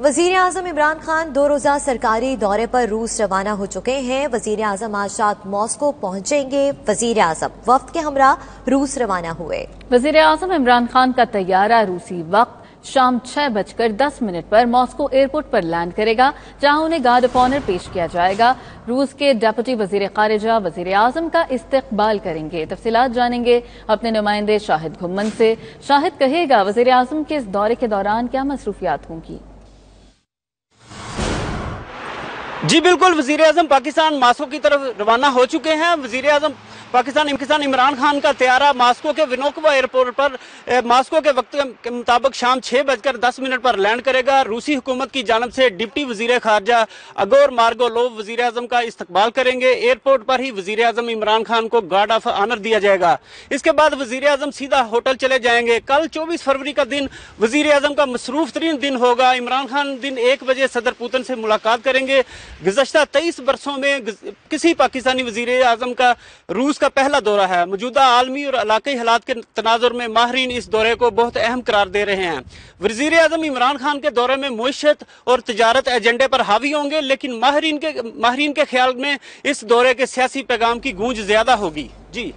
وزیر اعظم عمران خان 2 روزہ سرکاری دورے پر روس روانہ ہو چکے ہیں۔ وزیر اعظم آج رات ماسکو پہنچیں گے۔ وزیر اعظم وفد کے ہمراہ روس روانہ ہوئے۔ وزیر اعظم عمران خان کا طیارہ روسی وقت شام 6:10 پر ماسکو ایئرپورٹ پر لینڈ کرے گا، جہاں انہیں گارڈ آف آنر پیش کیا جائے گا۔ روس کے ڈپٹی وزیر خارجہ وزیر اعظم کا استقبال کریں گے۔ تفصیلات جانیں گے اپنے نمائندے شاہد گھمن سے۔ شاہد، کہے گا وزیر اعظم کے اس دورے کے دوران کیا مصروفیات ہوں گی؟ جی بالکل، وزیر اعظم پاکستان ماسکو کی طرف روانہ ہو چکے ہیں۔ وزیر اعظم پاکستان عمران خان کا طیارہ ماسکو کے ونوکوا ایئرپورٹ پر ماسکو کے وقت کے مطابق شام 6:10 پر لینڈ کرے گا۔ روسی حکومت کی جانب سے ڈپٹی وزیر خارجہ اگور مارگولوو وزیر اعظم کا استقبال کریں گے۔ ایئرپورٹ پر ہی وزیر اعظم عمران خان کو گارڈ آف آنر دیا جائے گا۔ اس کے بعد وزیر اعظم سیدھا ہوٹل چلے جائیں گے۔ کل 24 فروری کا دن وزیر اعظم کا مصروف ترین دن ہوگا۔ عمران خان دن 1 بجے صدر پوتن سے ملاقات کریں گے۔ گزشتہ 23 برسوں میں کسی پاکستانی وزیر اعظم کا روس کا پہلا دورہ ہے۔ موجودہ عالمی اور علاقائی حالات کے تناظر میں ماہرین اس دورے کو بہت اہم قرار دے رہے ہیں۔ وزیر اعظم عمران خان کے دورے میں معیشت اور تجارت ایجنڈے پر حاوی ہوں گے، لیکن ماہرین کے خیال میں اس دورے کے سیاسی پیغام کی گونج زیادہ ہوگی۔ جی